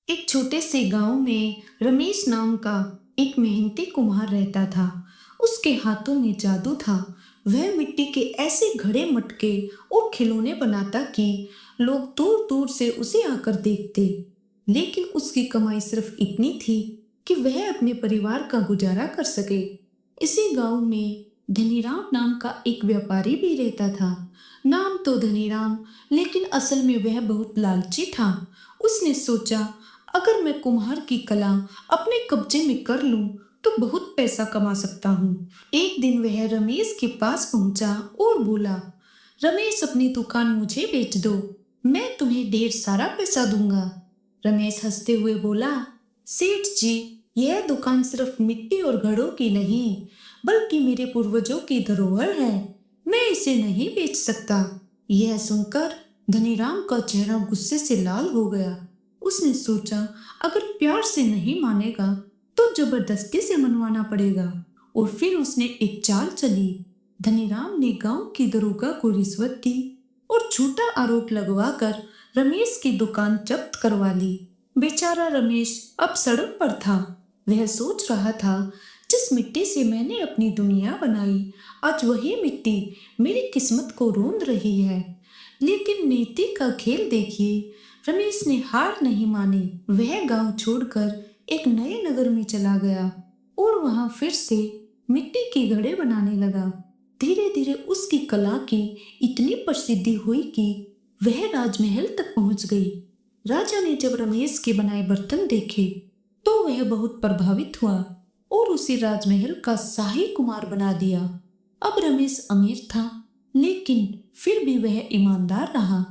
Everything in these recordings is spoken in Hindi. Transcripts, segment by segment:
एक छोटे से गांव में रमेश नाम का एक मेहनती कुम्हार रहता था। उसके हाथों में जादू था। वह मिट्टी के ऐसे घड़े मटके और खिलौने बनाता कि लोग दूर दूर से उसे आकर देखते। लेकिन उसकी कमाई सिर्फ इतनी थी कि वह अपने परिवार का गुजारा कर सके। इसी गांव में धनीराम नाम का एक व्यापारी भी रहता था। नाम तो धनीराम, लेकिन असल में वह बहुत लालची था। उसने सोचा, अगर मैं कुम्हार की कला अपने कब्जे में कर लूं तो बहुत पैसा कमा सकता हूँ। एक दिन वह रमेश के पास पहुंचा और बोला, रमेश, अपनी दुकान मुझे बेच दो, मैं तुम्हें ढेर सारा पैसा दूंगा। रमेश हंसते हुए बोला, सेठ जी, यह दुकान सिर्फ मिट्टी और घड़ों की नहीं, बल्कि मेरे पूर्वजों की धरोहर है। मैं इसे नहीं बेच सकता। यह सुनकर धनीराम का चेहरा गुस्से से लाल हो गया। उसने सोचा, अगर प्यार से नहीं मानेगा तो जबरदस्ती से मनवाना पड़ेगा। और फिर उसने एक चाल चली। धनीराम ने गांव की दरोगा को रिश्वत दी और झूठा आरोप लगवाकर रमेश की दुकान जब्त करवा ली। बेचारा रमेश अब सड़क पर था। वह सोच रहा था, जिस मिट्टी से मैंने अपनी दुनिया बनाई, आज वही मिट्टी मेरी किस्मत को रोंद रही है। लेकिन नीति का खेल देखिए। रमेश ने हार नहीं मानी। वह गांव छोड़कर एक नए नगर में चला गया और वहां फिर से मिट्टी के घड़े बनाने लगा। धीरे धीरे उसकी कला की इतनी प्रसिद्धि हुई कि वह राजमहल तक पहुंच गई। राजा ने जब रमेश के बनाए बर्तन देखे तो वह बहुत प्रभावित हुआ और उसे राजमहल का शाही कुमार बना दिया। अब रमेश अमीर था, लेकिन फिर भी वह ईमानदार रहा।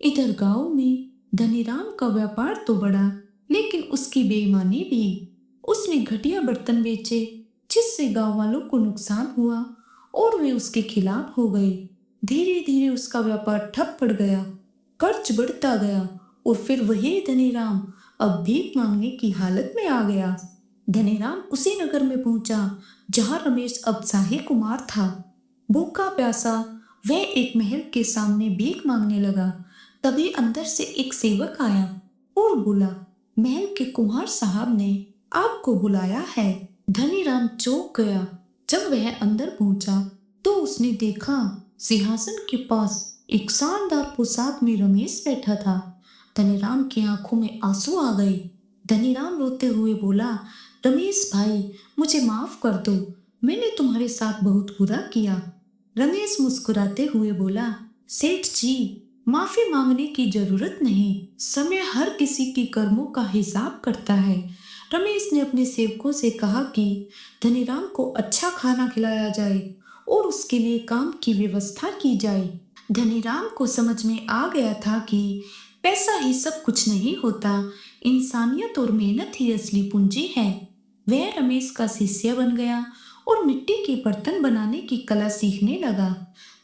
इधर गांव में धनीराम का व्यापार तो बढ़ा, लेकिन उसकी बेईमानी भी। उसने घटिया बर्तन बेचे, जिससे गांव वालों को नुकसान हुआ और वे उसके खिलाफ हो गए। धीरे धीरे उसका व्यापार ठप पड़ गया, कर्ज बढ़ता गया और फिर वही धनीराम अब भीख मांगने की हालत में आ गया। धनीराम उसी नगर में पहुंचा जहां रमेश अब शाही कुमार था। भूखा प्यासा वह एक महल के सामने भीख मांगने लगा। तभी अंदर से एक सेवक आया और बोला, महल के कुम्हार साहब ने आपको बुलाया है। धनीराम चौंक गया। जब वह अंदर पहुंचा तो उसने देखा, सिंहासन के पास एक शानदार पोशाक में रमेश बैठा था। धनीराम की आंखों में आंसू आ गए। धनीराम रोते हुए बोला, रमेश भाई, मुझे माफ कर दो, मैंने तुम्हारे साथ बहुत बुरा किया। रमेश मुस्कुराते हुए बोला, सेठ जी, माफी मांगने की जरूरत नहीं, समय हर किसी के कर्मों का हिसाब करता है। रमेश ने अपने सेवकों से कहा कि धनीराम को अच्छा खाना खिलाया जाए और उसके लिए काम की व्यवस्था की जाए। धनीराम को समझ में आ गया था कि पैसा ही सब कुछ नहीं होता, इंसानियत और मेहनत ही असली पूंजी है। वह रमेश का शिष्य बन गया और मिट्टी के बर्तन बनाने की कला सीखने लगा।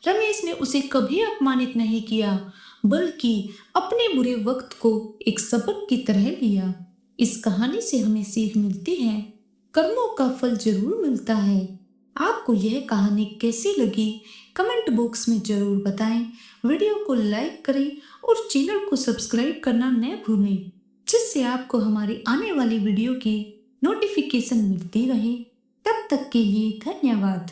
रमेश ने उसे कभी अपमानित नहीं किया, बल्कि अपने बुरे वक्त को एक सबक की तरह लिया। इस कहानी से हमें सीख मिलती है, कर्मों का फल जरूर मिलता है। आपको यह कहानी कैसी लगी, कमेंट बॉक्स में जरूर बताएं। वीडियो को लाइक करें और चैनल को सब्सक्राइब करना न भूलें, जिससे आपको हमारी आने वाली वीडियो की नोटिफिकेशन मिलती रहे। तब तक के लिए धन्यवाद।